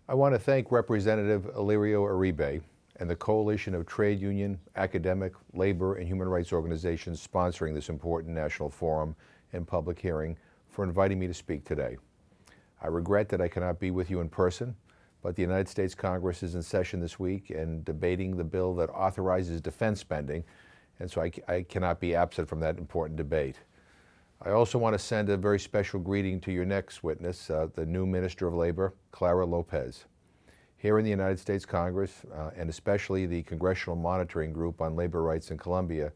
I want to thank Representative Alirio Uribe and the coalition of trade union, academic, labor, and human rights organizations sponsoring this important national forum and public hearing for inviting me to speak today. I regret that I cannot be with you in person, but the United States Congress is in session this week and debating the bill that authorizes defense spending, and so I cannot be absent from that important debate. I also want to send a very special greeting to your next witness, the new Minister of Labor, Clara Lopez. Here in the United States Congress, and especially the Congressional Monitoring Group on Labor Rights in Colombia,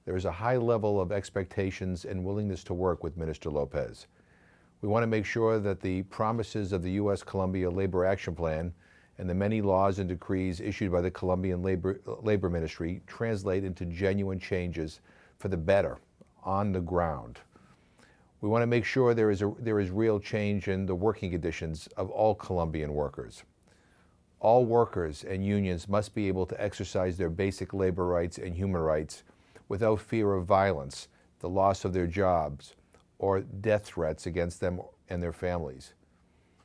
there is a high level of expectations and willingness to work with Minister Lopez. We want to make sure that the promises of the U.S.-Colombia Labor Action Plan and the many laws and decrees issued by the Colombian Labor Ministry translate into genuine changes for the better on the ground. We want to make sure there is real change in the working conditions of all Colombian workers. All workers and unions must be able to exercise their basic labor rights and human rights without fear of violence, the loss of their jobs, or death threats against them and their families.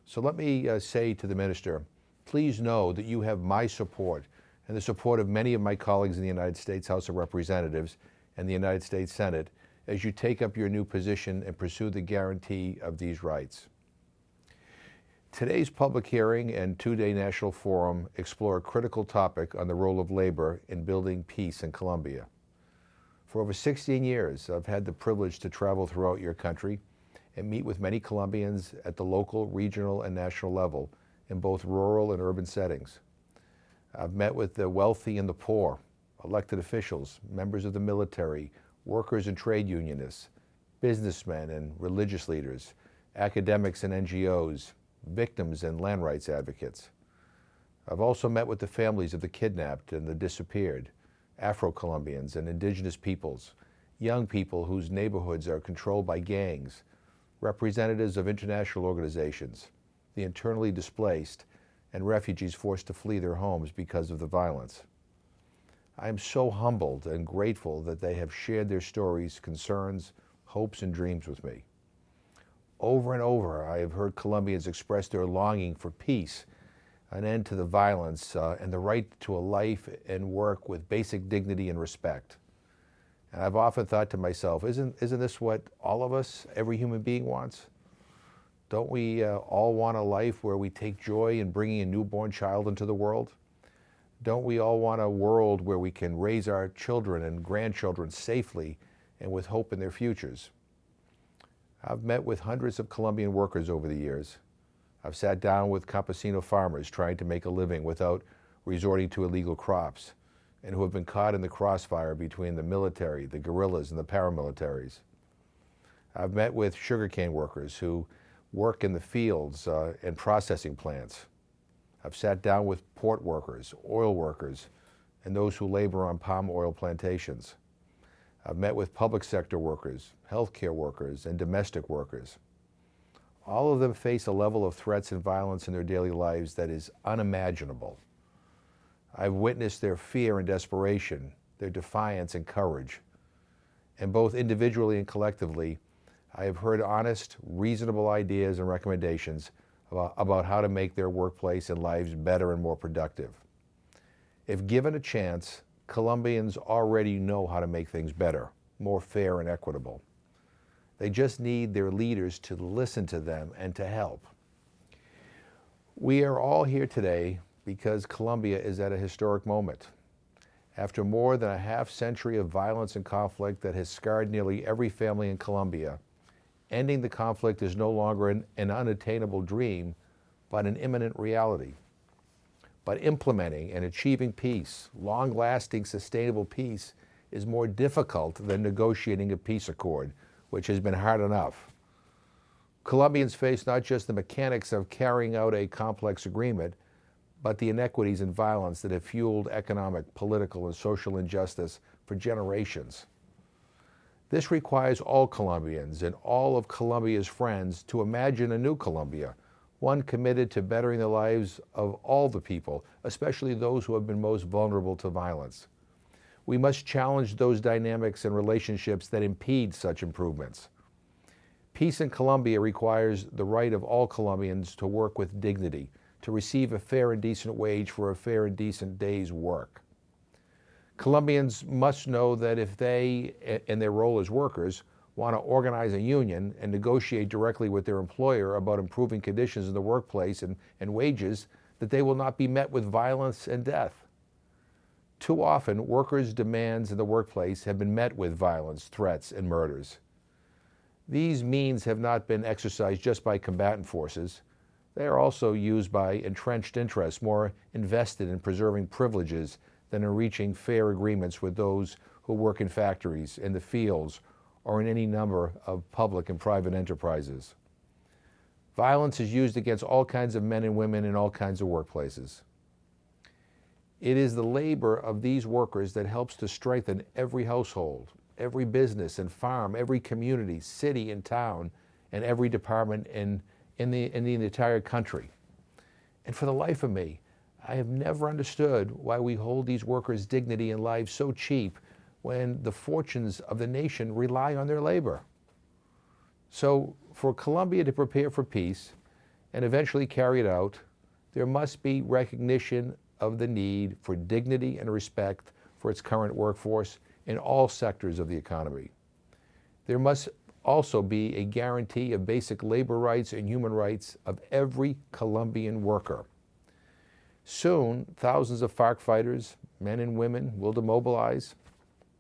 So let me say to the Minister, please know that you have my support and the support of many of my colleagues in the United States House of Representatives and the United States Senate as you take up your new position and pursue the guarantee of these rights. Today's public hearing and two-day national forum explore a critical topic on the role of labor in building peace in Colombia. For over 16 years, I've had the privilege to travel throughout your country and meet with many Colombians at the local, regional, and national level in both rural and urban settings. I've met with the wealthy and the poor, elected officials, members of the military, workers and trade unionists, businessmen and religious leaders, academics and NGOs, victims and land rights advocates. I've also met with the families of the kidnapped and the disappeared, Afro-Colombians and indigenous peoples, young people whose neighborhoods are controlled by gangs, representatives of international organizations, the internally displaced, and refugees forced to flee their homes because of the violence. I am so humbled and grateful that they have shared their stories, concerns, hopes, and dreams with me. Over and over, I have heard Colombians express their longing for peace, an end to the violence, and the right to a life and work with basic dignity and respect. And I've often thought to myself, isn't this what all of us, every human being wants? Don't we all want a life where we take joy in bringing a newborn child into the world? Don't we all want a world where we can raise our children and grandchildren safely and with hope in their futures? I've met with hundreds of Colombian workers over the years. I've sat down with campesino farmers trying to make a living without resorting to illegal crops and who have been caught in the crossfire between the military, the guerrillas, and the paramilitaries. I've met with sugarcane workers who work in the fields and processing plants. I've sat down with port workers, oil workers, and those who labor on palm oil plantations. I've met with public sector workers, healthcare workers, and domestic workers. All of them face a level of threats and violence in their daily lives that is unimaginable. I've witnessed their fear and desperation, their defiance and courage. And both individually and collectively, I have heard honest, reasonable ideas and recommendations about how to make their workplace and lives better and more productive. If given a chance, Colombians already know how to make things better, more fair and equitable. They just need their leaders to listen to them and to help. We are all here today because Colombia is at a historic moment. After more than a half-century of violence and conflict that has scarred nearly every family in Colombia, ending the conflict is no longer an unattainable dream, but an imminent reality. But implementing and achieving peace, long-lasting, sustainable peace, is more difficult than negotiating a peace accord, which has been hard enough. Colombians face not just the mechanics of carrying out a complex agreement, but the inequities and violence that have fueled economic, political, and social injustice for generations. This requires all Colombians and all of Colombia's friends to imagine a new Colombia, one committed to bettering the lives of all the people, especially those who have been most vulnerable to violence. We must challenge those dynamics and relationships that impede such improvements. Peace in Colombia requires the right of all Colombians to work with dignity, to receive a fair and decent wage for a fair and decent day's work. Colombians must know that if they, in their role as workers, want to organize a union and negotiate directly with their employer about improving conditions in the workplace and wages, that they will not be met with violence and death. Too often, workers' demands in the workplace have been met with violence, threats, and murders. These means have not been exercised just by combatant forces. They are also used by entrenched interests more invested in preserving privileges than in reaching fair agreements with those who work in factories, in the fields, or in any number of public and private enterprises. Violence is used against all kinds of men and women in all kinds of workplaces. It is the labor of these workers that helps to strengthen every household, every business and farm, every community, city and town, and every department in the entire country. And for the life of me, I have never understood why we hold these workers' dignity and lives so cheap when the fortunes of the nation rely on their labor. So for Colombia to prepare for peace and eventually carry it out, there must be recognition of the need for dignity and respect for its current workforce in all sectors of the economy. There must also be a guarantee of basic labor rights and human rights of every Colombian worker. Soon, thousands of FARC fighters, men and women, will demobilize,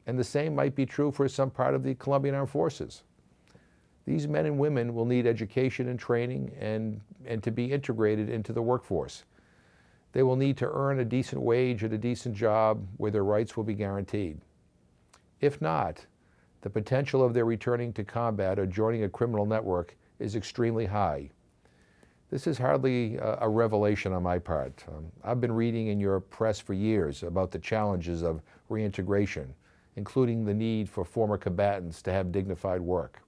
and the same might be true for some part of the Colombian Armed Forces. These men and women will need education and training and to be integrated into the workforce. They will need to earn a decent wage at a decent job where their rights will be guaranteed. If not, the potential of their returning to combat or joining a criminal network is extremely high. This is hardly a revelation on my part. I've been reading in your press for years about the challenges of reintegration, including the need for former combatants to have dignified work.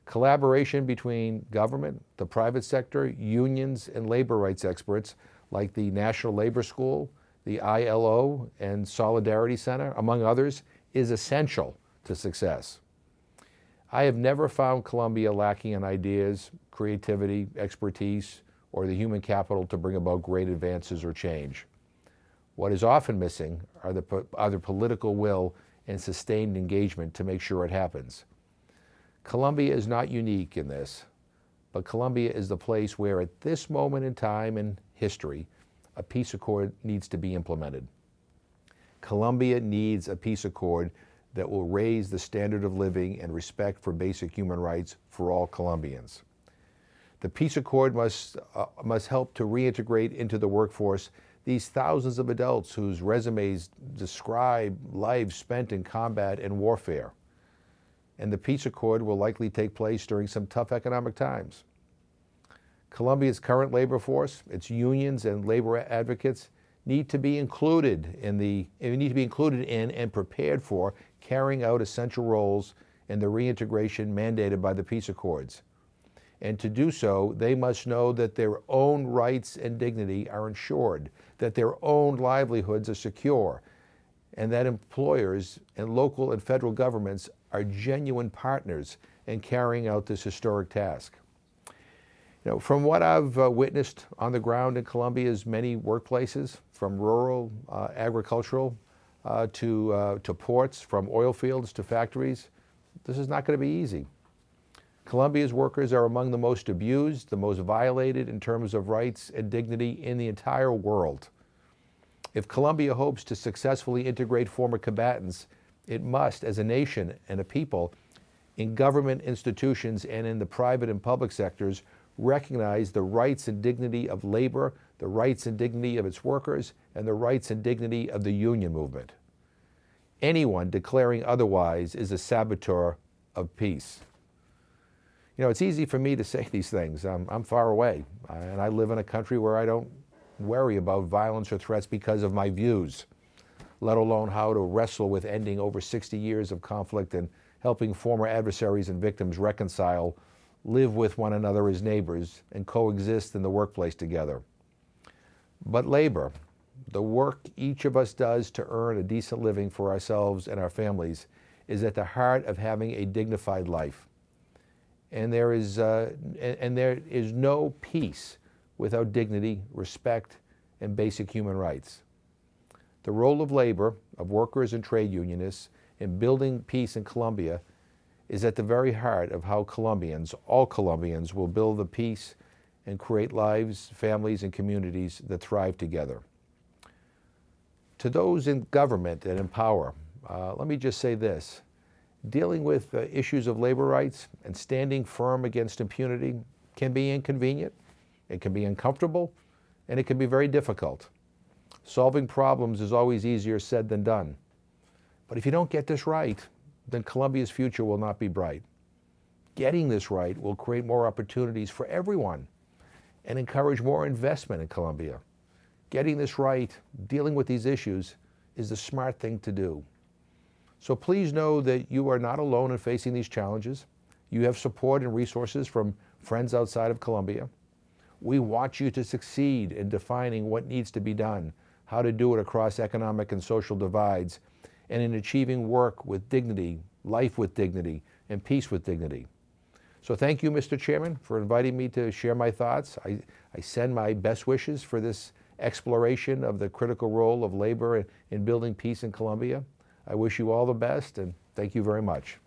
Collaboration between government, the private sector, unions, and labor rights experts like the National Labor School, the ILO, and Solidarity Center, among others, is essential to success. I have never found Colombia lacking in ideas, creativity, expertise, or the human capital to bring about great advances or change. What is often missing are the political will and sustained engagement to make sure it happens. Colombia is not unique in this, but Colombia is the place where at this moment in time in history, a peace accord needs to be implemented. Colombia needs a peace accord that will raise the standard of living and respect for basic human rights for all Colombians. The peace accord must help to reintegrate into the workforce these thousands of adults whose resumes describe lives spent in combat and warfare. And the peace accord will likely take place during some tough economic times. Colombia's current labor force, its unions and labor advocates need to be included in and prepared for carrying out essential roles in the reintegration mandated by the peace accords. And to do so, they must know that their own rights and dignity are ensured, that their own livelihoods are secure, and that employers and local and federal governments are genuine partners in carrying out this historic task. You know, from what I've witnessed on the ground in Colombia's many workplaces, from rural, agricultural, to ports, from oil fields to factories, this is not going to be easy. Colombia's workers are among the most abused, the most violated in terms of rights and dignity in the entire world. If Colombia hopes to successfully integrate former combatants, it must, as a nation and a people, in government institutions and in the private and public sectors, recognize the rights and dignity of labor, the rights and dignity of its workers, and the rights and dignity of the union movement. Anyone declaring otherwise is a saboteur of peace. You know, it's easy for me to say these things. I'm far away, and I live in a country where I don't worry about violence or threats because of my views, let alone how to wrestle with ending over 60 years of conflict and helping former adversaries and victims reconcile, live with one another as neighbors, and coexist in the workplace together. But labor, the work each of us does to earn a decent living for ourselves and our families, is at the heart of having a dignified life. And there is no peace without dignity, respect, and basic human rights. The role of labor, of workers and trade unionists, in building peace in Colombia is at the very heart of how Colombians, all Colombians, will build the peace and create lives, families, and communities that thrive together. To those in government and in power, let me just say this. Dealing with issues of labor rights and standing firm against impunity can be inconvenient, it can be uncomfortable, and it can be very difficult. Solving problems is always easier said than done. But if you don't get this right, then Colombia's future will not be bright. Getting this right will create more opportunities for everyone and encourage more investment in Colombia. Getting this right, dealing with these issues, is the smart thing to do. So please know that you are not alone in facing these challenges. You have support and resources from friends outside of Colombia. We want you to succeed in defining what needs to be done, how to do it across economic and social divides, and in achieving work with dignity, life with dignity, and peace with dignity. So thank you, Mr. Chairman, for inviting me to share my thoughts. I send my best wishes for this exploration of the critical role of labor in building peace in Colombia. I wish you all the best, and thank you very much.